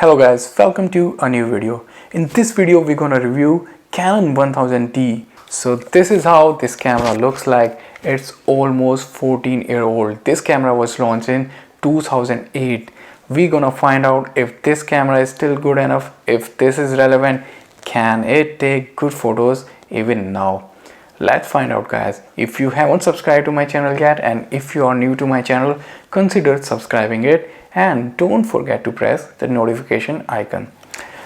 Hello guys, welcome to a new video. In this video we're gonna review Canon 1000D. So this is how this camera looks like. It's almost 14-year-old. This camera was launched in 2008. We're gonna find out if this camera is still good enough, if this is relevant, can it take good photos even now. Let's find out guys. If you haven't subscribed to my channel yet, and if you are new to my channel, consider subscribing it and don't forget to press the notification icon.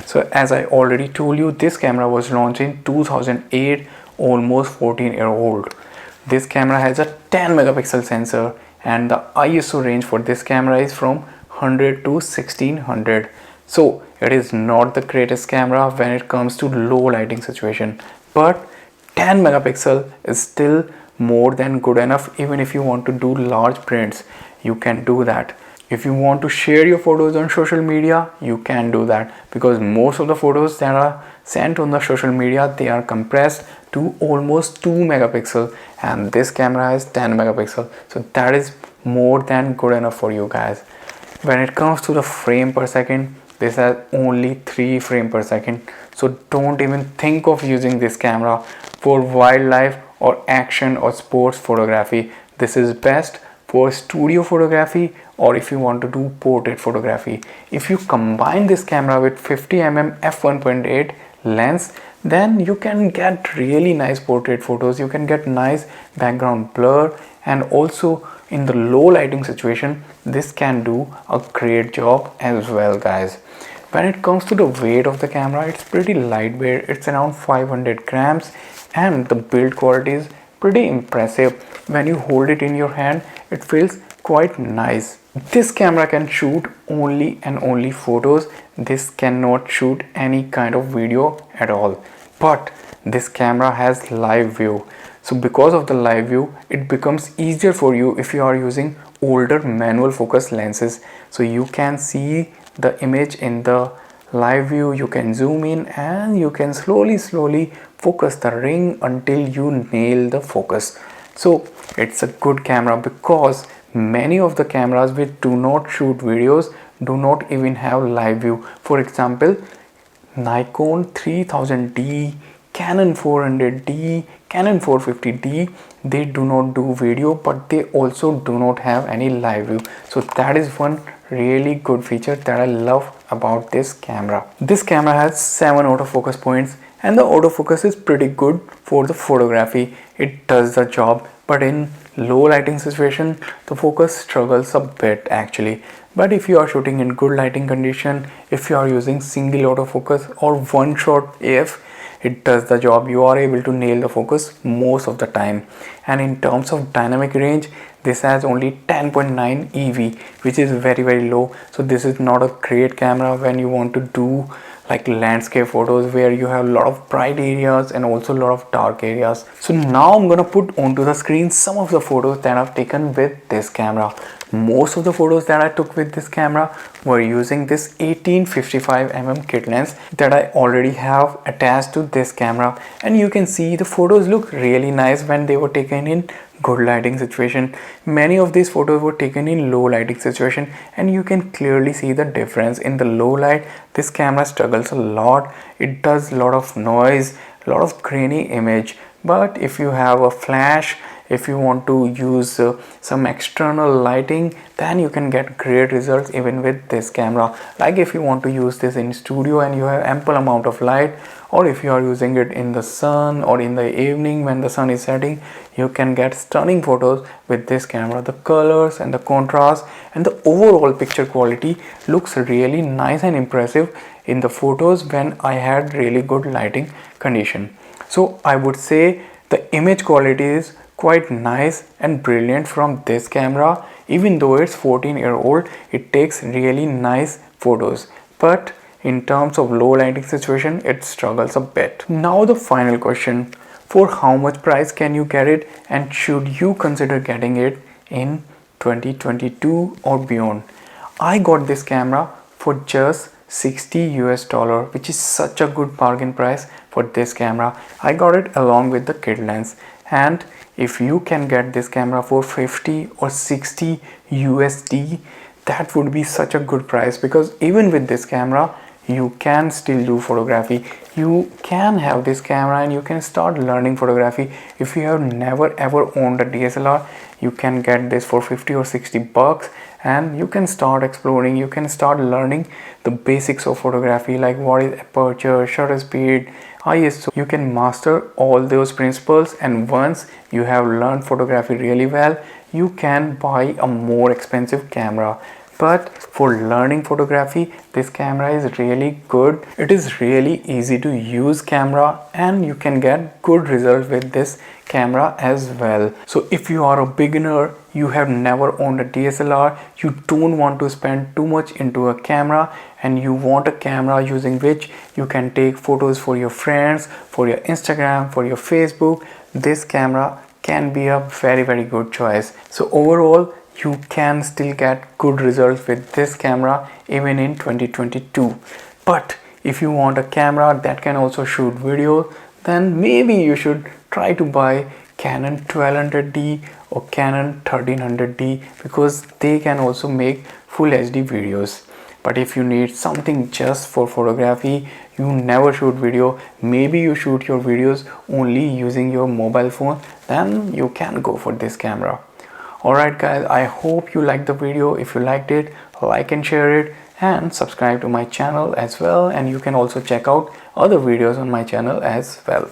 So as I already told you, this camera was launched in 2008, almost 14-year-old. This camera has a 10 megapixel sensor and the ISO range for this camera is from 100 to 1600. So it is not the greatest camera when it comes to low lighting situation, but 10 megapixel is still more than good enough. Even if you want to do large prints, you can do that. If you want to share your photos on social media, you can do that, because most of the photos that are sent on the social media, they are compressed to almost 2 megapixel and this camera has 10 megapixel. So that is more than good enough for you guys. When it comes to the frame per second, this has only 3 frames per second. So don't even think of using this camera for wildlife or action or sports photography. This is best for studio photography or if you want to do portrait photography. If you combine this camera with 50mm f1.8 lens, then you can get really nice portrait photos. You can get nice background blur, and also in the low lighting situation, this can do a great job as well guys. When it comes to the weight of the camera, it's pretty lightweight. It's around 500 grams and the build quality is pretty impressive. When you hold it in your hand, it feels quite nice. This camera can shoot only and only photos. This cannot shoot any kind of video at all. But this camera has live view. So because of the live view, it becomes easier for you if you are using older manual focus lenses. So you can see the image in the live view, you can zoom in and you can slowly focus the ring until you nail the focus. So it's a good camera, because many of the cameras which do not shoot videos do not even have live view. For example, Nikon 3000D, Canon 400D, Canon 450D, they do not do video, but they also do not have any live view. So that is one really good feature that I love about this camera. This camera has 7 autofocus points and the autofocus is pretty good for the photography. It does the job, but in low lighting situation, the focus struggles a bit actually. But if you are shooting in good lighting condition, if you are using single autofocus or one shot AF, it does the job. You are able to nail the focus most of the time. And in terms of dynamic range, this has only 10.9 EV, which is very low. So this is not a great camera when you want to do like landscape photos where you have a lot of bright areas and also a lot of dark areas. So now I'm gonna put onto the screen some of the photos that I've taken with this camera. Most of the photos that I took with this camera were using this 18-55mm kit lens that I already have attached to this camera, and you can see the photos look really nice when they were taken in good lighting situation. Many of these photos were taken in low lighting situation and you can clearly see the difference. In the low light, this camera struggles a lot. It does a lot of noise, a lot of grainy image. But if you have a flash, if you want to use some external lighting, then you can get great results even with this camera. Like if you want to use this in studio and you have ample amount of light, or if you are using it in the sun or in the evening when the sun is setting, you can get stunning photos with this camera. The colors and the contrast and the overall picture quality looks really nice and impressive in the photos when I had really good lighting condition. So I would say the image quality is quite nice and brilliant from this camera. Even though it's 14-year-old, it takes really nice photos, but in terms of low lighting situation, it struggles a bit. Now the final question, for how much price can you get it, and should you consider getting it in 2022 or beyond? I got this camera for just $60, which is such a good bargain price for this camera. I got it along with the kit lens, and if you can get this camera for 50 or 60 USD, that would be such a good price, because even with this camera you can still do photography. You can have this camera and you can start learning photography. If you have never ever owned a DSLR, you can get this for 50 or 60 bucks and you can start exploring. You can start learning the basics of photography, like what is aperture, shutter speed, ISO. You can master all those principles, and once you have learned photography really well, you can buy a more expensive camera. But for learning photography, this camera is really good. It is really easy to use camera and you can get good results with this camera as well. So if you are a beginner, you have never owned a DSLR, you don't want to spend too much into a camera, and you want a camera using which you can take photos for your friends, for your Instagram, for your Facebook, this camera can be a very good choice. So overall, you can still get good results with this camera even in 2022. But if you want a camera that can also shoot video, then maybe you should try to buy Canon 1200D or Canon 1300D, because they can also make full HD videos. But if you need something just for photography, you never shoot video, maybe you shoot your videos only using your mobile phone, then you can go for this camera. Alright guys, I hope you liked the video. If you liked it, like and share it, and subscribe to my channel as well, and you can also check out other videos on my channel as well.